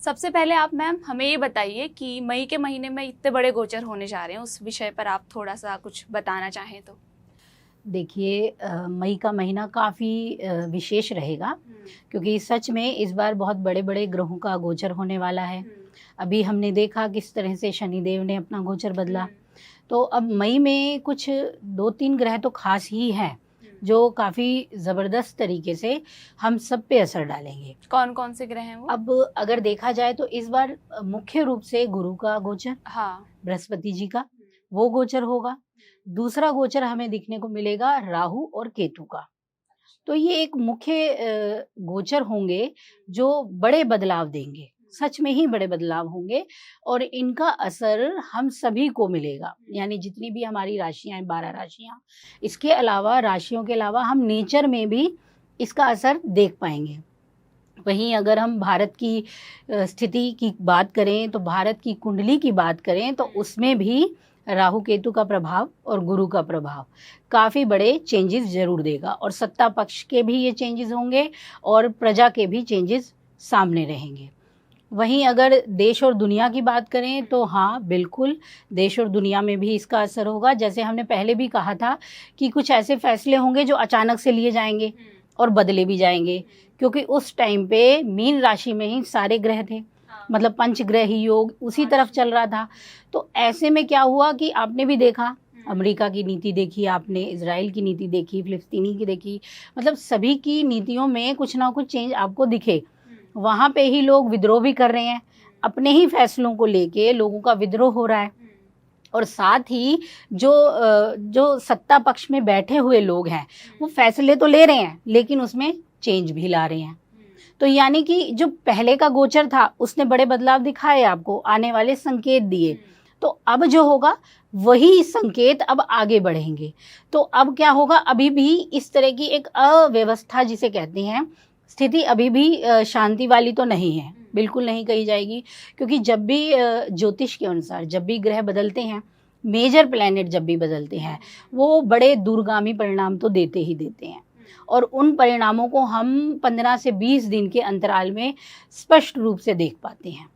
सबसे पहले आप मैम हमें ये बताइए कि मई के महीने में इतने बड़े गोचर होने जा रहे हैं, उस विषय पर आप थोड़ा सा कुछ बताना चाहें तो। देखिए, मई का महीना काफ़ी विशेष रहेगा, क्योंकि सच में इस बार बहुत बड़े बड़े ग्रहों का गोचर होने वाला है। अभी हमने देखा किस तरह से शनिदेव ने अपना गोचर बदला, तो अब मई में कुछ 2-3 ग्रह तो खास ही हैं जो काफ़ी ज़बरदस्त तरीके से हम सब पे असर डालेंगे। कौन कौन से ग्रह हैं वो? अब अगर देखा जाए तो इस बार मुख्य रूप से गुरु का गोचर, हाँ। बृहस्पति जी का वो गोचर होगा। दूसरा गोचर हमें दिखने को मिलेगा राहु और केतु का। तो ये एक मुख्य गोचर होंगे जो बड़े बदलाव देंगे, सच में ही बड़े बदलाव होंगे और इनका असर हम सभी को मिलेगा। यानी जितनी भी हमारी राशियां हैं, 12 राशियां, इसके अलावा राशियों के अलावा हम नेचर में भी इसका असर देख पाएंगे। वहीं अगर हम भारत की स्थिति की बात करें, तो भारत की कुंडली की बात करें, तो उसमें भी राहु केतु का प्रभाव और गुरु का प्रभाव काफ़ी बड़े चेंजेस जरूर देगा और सत्ता पक्ष के भी ये चेंजेस होंगे और प्रजा के भी चेंजेस सामने रहेंगे। वहीं अगर देश और दुनिया की बात करें तो हाँ, बिल्कुल देश और दुनिया में भी इसका असर होगा। जैसे हमने पहले भी कहा था कि कुछ ऐसे फैसले होंगे जो अचानक से लिए जाएंगे और बदले भी जाएंगे, क्योंकि उस टाइम पे मीन राशि में ही सारे ग्रह थे, मतलब पंचग्रही योग उसी तरफ चल रहा था। तो ऐसे में क्या हुआ कि आपने भी देखा, अमेरिका की नीति देखी आपने, इजराइल की नीति देखी, फिलिस्तीनी की देखी, मतलब सभी की नीतियों में कुछ ना कुछ चेंज आपको दिखे। वहाँ पे ही लोग विद्रोह भी कर रहे हैं, अपने ही फैसलों को लेके लोगों का विद्रोह हो रहा है और साथ ही जो सत्ता पक्ष में बैठे हुए लोग हैं वो फैसले तो ले रहे हैं लेकिन उसमें चेंज भी ला रहे हैं। तो यानी कि जो पहले का गोचर था उसने बड़े बदलाव दिखाए, आपको आने वाले संकेत दिए। तो अब जो होगा वही संकेत अब आगे बढ़ेंगे। तो अब क्या होगा, अभी भी इस तरह की एक अव्यवस्था जिसे कहते हैं स्थिति अभी भी शांति वाली तो नहीं है, बिल्कुल नहीं कही जाएगी। क्योंकि जब भी ज्योतिष के अनुसार जब भी ग्रह बदलते हैं, मेजर प्लैनेट जब भी बदलते हैं, वो बड़े दूरगामी परिणाम तो देते ही देते हैं और उन परिणामों को हम 15 से 20 दिन के अंतराल में स्पष्ट रूप से देख पाते हैं।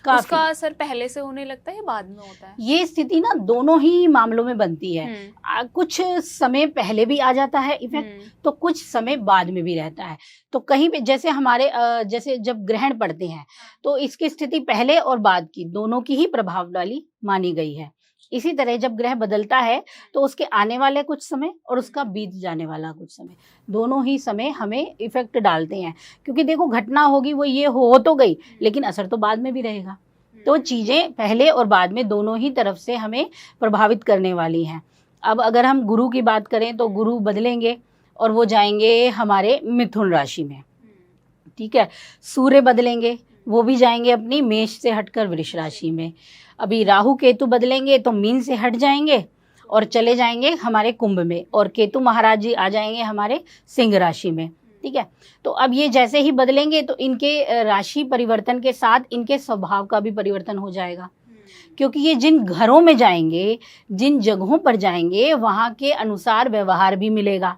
उसका असर पहले से होने लगता है या बाद में होता है? ये स्थिति ना दोनों ही मामलों में बनती है। कुछ समय पहले भी आ जाता है इफेक्ट, तो कुछ समय बाद में भी रहता है। तो कहीं पे जैसे हमारे जैसे जब ग्रहण पड़ते हैं तो इसकी स्थिति पहले और बाद की दोनों की ही प्रभाव वाली मानी गई है। इसी तरह जब ग्रह बदलता है तो उसके आने वाले कुछ समय और उसका बीत जाने वाला कुछ समय, दोनों ही समय हमें इफेक्ट डालते हैं। क्योंकि देखो, घटना होगी वो ये हो तो गई, लेकिन असर तो बाद में भी रहेगा। तो चीज़ें पहले और बाद में दोनों ही तरफ से हमें प्रभावित करने वाली हैं। अब अगर हम गुरु की बात करें तो गुरु बदलेंगे और वो जाएंगे हमारे मिथुन राशि में, ठीक है। सूर्य बदलेंगे, वो भी जाएंगे अपनी मेष से हटकर वृष राशि में। अभी राहु केतु बदलेंगे तो मीन से हट जाएंगे और चले जाएंगे हमारे कुंभ में, और केतु महाराज जी आ जाएंगे हमारे सिंह राशि में, ठीक है। तो अब ये जैसे ही बदलेंगे तो इनके राशि परिवर्तन के साथ इनके स्वभाव का भी परिवर्तन हो जाएगा। क्योंकि ये जिन घरों में जाएंगे, जिन जगहों पर जाएंगे, वहाँ के अनुसार व्यवहार भी मिलेगा।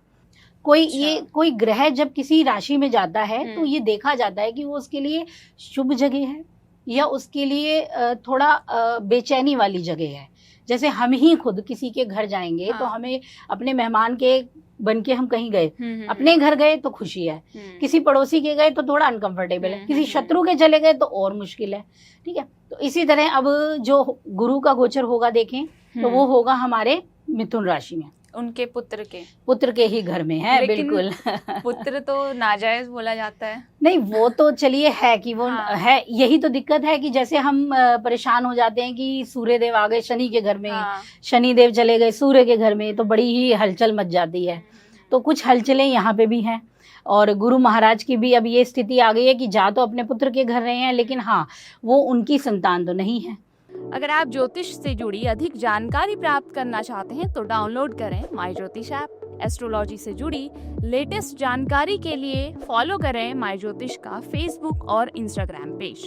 कोई ग्रह जब किसी राशि में जाता है तो ये देखा जाता है कि वो उसके लिए शुभ जगह है या उसके लिए थोड़ा बेचैनी वाली जगह है। जैसे हम ही खुद किसी के घर जाएंगे तो हमें अपने मेहमान के बन के हम कहीं गए, अपने घर गए तो खुशी है, किसी पड़ोसी के गए तो थोड़ा अनकंफर्टेबल है, किसी शत्रु के चले गए तो और मुश्किल है, ठीक है। तो इसी तरह अब जो गुरु का गोचर होगा देखें तो वो होगा हमारे मिथुन राशि में, उनके पुत्र के ही घर में है। बिल्कुल पुत्र तो नाजायज बोला जाता है। नहीं, वो तो चलिए है कि वो है। यही तो दिक्कत है कि जैसे हम परेशान हो जाते हैं कि सूर्य देव आ गए शनि के घर में, शनि देव चले गए सूर्य के घर में, तो बड़ी ही हलचल मच जाती है। तो कुछ हलचलें यहाँ पे भी हैं। और गुरु महाराज की भी अब ये स्थिति आ गई है कि जा तो अपने पुत्र के घर रहे हैं, लेकिन हाँ, वो उनकी संतान तो नहीं है। अगर आप ज्योतिष से जुड़ी अधिक जानकारी प्राप्त करना चाहते हैं तो डाउनलोड करें माई ज्योतिष ऐप। एस्ट्रोलॉजी से जुड़ी लेटेस्ट जानकारी के लिए फॉलो करें माई ज्योतिष का फेसबुक और इंस्टाग्राम पेज।